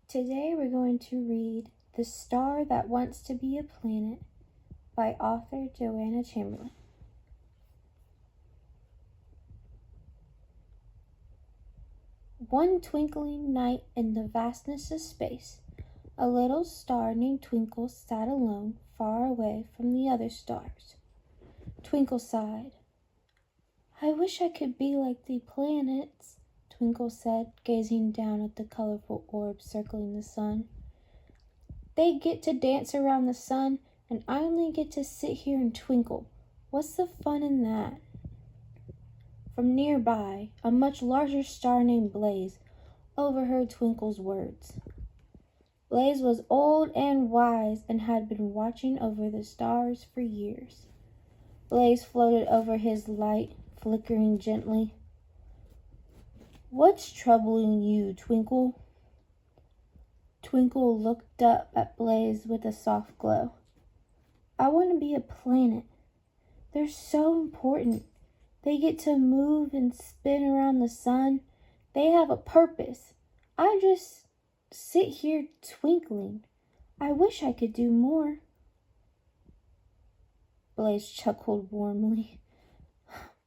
Today we're going to read The Star That Wants to Be a Planet by author Joanna Chamberlain. One twinkling night in the vastness of space, a little star named Twinkle sat alone, far away from the other stars. Twinkle sighed. "I wish I could be like the planets," Twinkle said, gazing down at the colorful orbs circling the sun. "They get to dance around the sun, and I only get to sit here and twinkle. What's the fun in that?" From nearby, a much larger star named Blaze overheard Twinkle's words. Blaze was old and wise and had been watching over the stars for years. Blaze floated over his light, flickering gently. "What's troubling you, Twinkle?" Twinkle looked up at Blaze with a soft glow. "I want to be a planet. They're so important. They get to move and spin around the sun. They have a purpose. I just sit here twinkling. I wish I could do more." Blaze chuckled warmly.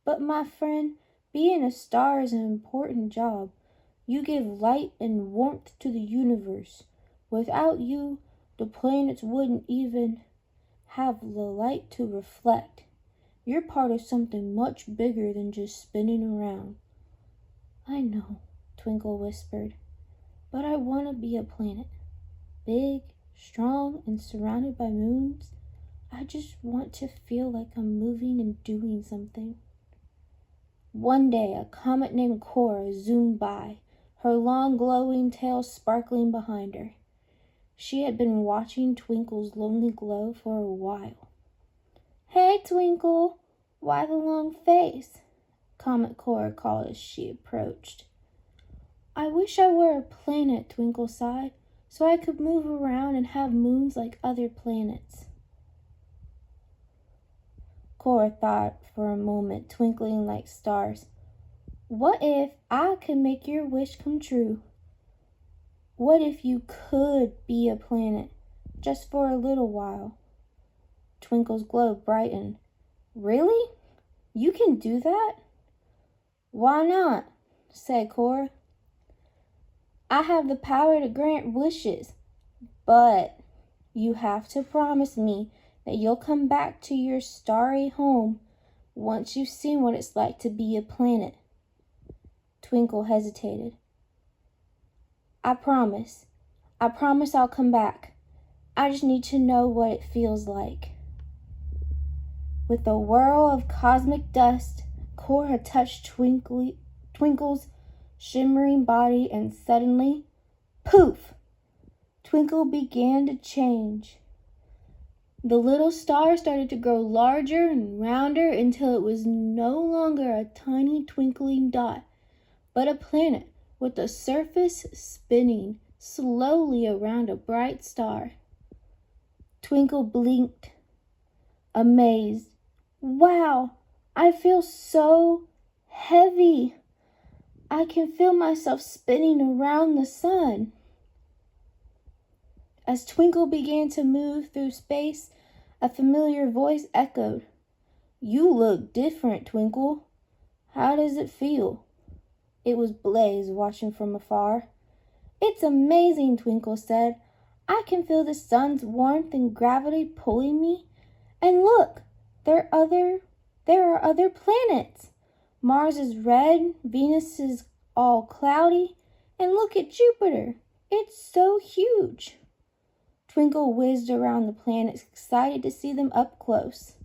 "But my friend, being a star is an important job. You give light and warmth to the universe. Without you, the planets wouldn't even have the light to reflect. You're part of something much bigger than just spinning around." "I know," Twinkle whispered, "but I want to be a planet. Big, strong, and surrounded by moons. I just want to feel like I'm moving and doing something." One day, a comet named Cora zoomed by, her long glowing tail sparkling behind her. She had been watching Twinkle's lonely glow for a while. "Hey, Twinkle, why the long face?" Comet Cora called as she approached. "I wish I were a planet," Twinkle sighed, "so I could move around and have moons like other planets." Cora thought for a moment, twinkling like stars. "What if I could make your wish come true? What if you could be a planet, just for a little while?" Twinkle's glow brightened. "Really? You can do that?" "Why not?" said Cora. "I have the power to grant wishes, but you have to promise me that you'll come back to your starry home once you've seen what it's like to be a planet." Twinkle hesitated. I promise I'll come back. I just need to know what it feels like." With a whirl of cosmic dust, Cora touched Twinkle's shimmering body, and suddenly, poof! Twinkle began to change. The little star started to grow larger and rounder until it was no longer a tiny twinkling dot, but a planet with a surface spinning slowly around a bright star. Twinkle blinked, amazed. "Wow, I feel so heavy. I can feel myself spinning around the sun." As Twinkle began to move through space, a familiar voice echoed. "You look different, Twinkle. How does it feel?" It was Blaze watching from afar. "It's amazing," Twinkle said. "I can feel the sun's warmth and gravity pulling me. And look, there are other planets. Mars is red, Venus is all cloudy, and look at Jupiter. It's so huge." Twinkle whizzed around the planets, excited to see them up close.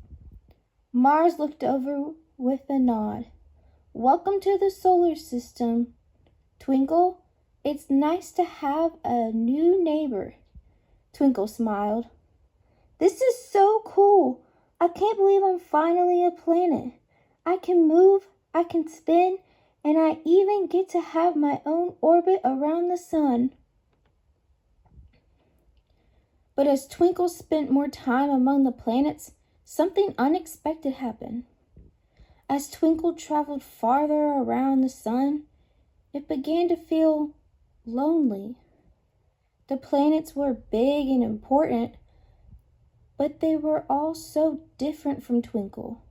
Mars looked over with a nod. "Welcome to the solar system, Twinkle. It's nice to have a new neighbor." Twinkle smiled. "This is so cool. I can't believe I'm finally a planet. I can move, I can spin, and I even get to have my own orbit around the sun." But as Twinkle spent more time among the planets, something unexpected happened. As Twinkle traveled farther around the sun, it began to feel lonely. The planets were big and important, but they were all so different from Twinkle.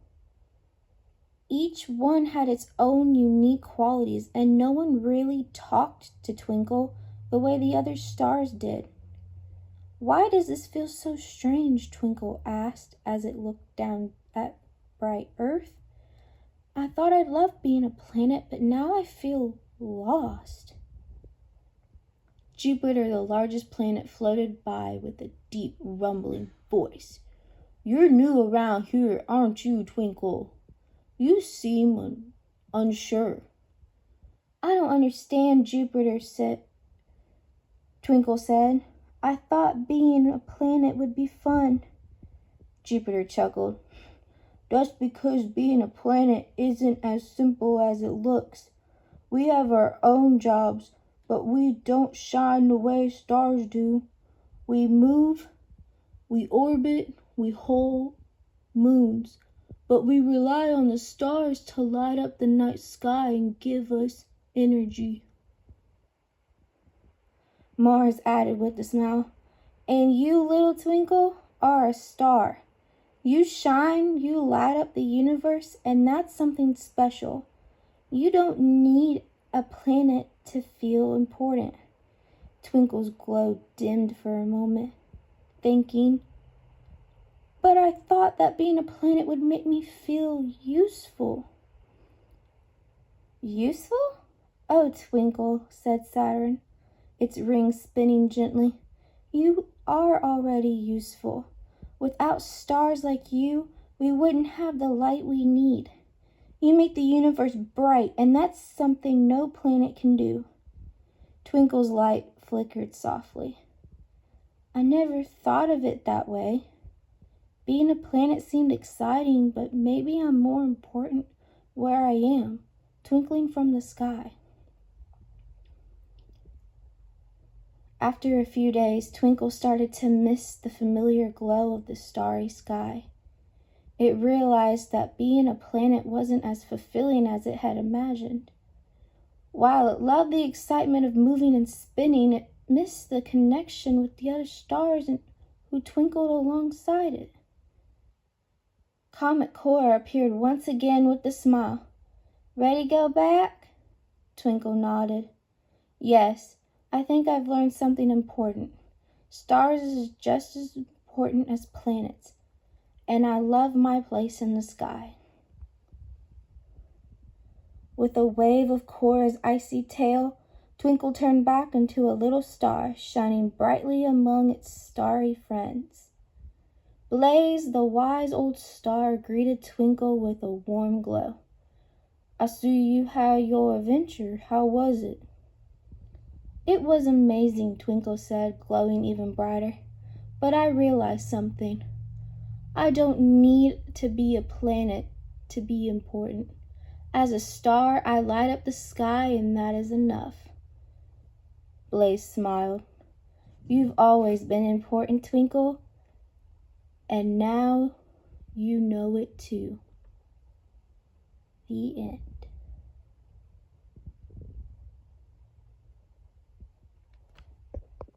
Each one had its own unique qualities, and no one really talked to Twinkle the way the other stars did. "Why does this feel so strange?" Twinkle asked as it looked down at bright Earth. "I thought I'd love being a planet, but now I feel lost." Jupiter, the largest planet, floated by with a deep, rumbling voice. "You're new around here, aren't you, Twinkle? You seem unsure." "I don't understand," Twinkle said. "I thought being a planet would be fun." Jupiter chuckled. "That's because being a planet isn't as simple as it looks. We have our own jobs, but we don't shine the way stars do. We move, we orbit, we hold moons, but we rely on the stars to light up the night sky and give us energy." Mars added with a smile, "And you, little Twinkle, are a star. You shine, you light up the universe, and that's something special. You don't need a planet to feel important." Twinkle's glow dimmed for a moment, thinking, "But I thought that being a planet would make me feel useful." "Useful? Oh, Twinkle," said Saturn, its rings spinning gently. "You are already useful. Without stars like you, we wouldn't have the light we need. You make the universe bright, and that's something no planet can do." Twinkle's light flickered softly. "I never thought of it that way. Being a planet seemed exciting, but maybe I'm more important where I am, twinkling from the sky." After a few days, Twinkle started to miss the familiar glow of the starry sky. It realized that being a planet wasn't as fulfilling as it had imagined. While it loved the excitement of moving and spinning, it missed the connection with the other stars and who twinkled alongside it. Comet Cora appeared once again with a smile. "Ready to go back?" Twinkle nodded. "Yes, I think I've learned something important. Stars is just as important as planets, and I love my place in the sky." With a wave of Cora's icy tail, Twinkle turned back into a little star, shining brightly among its starry friends. Blaze, the wise old star, greeted Twinkle with a warm glow. "I see you had your adventure. How was it?" "It was amazing," Twinkle said, glowing even brighter. "But I realized something. I don't need to be a planet to be important. As a star, I light up the sky, and that is enough." Blaze smiled. "You've always been important, Twinkle, and now you know it too." The end.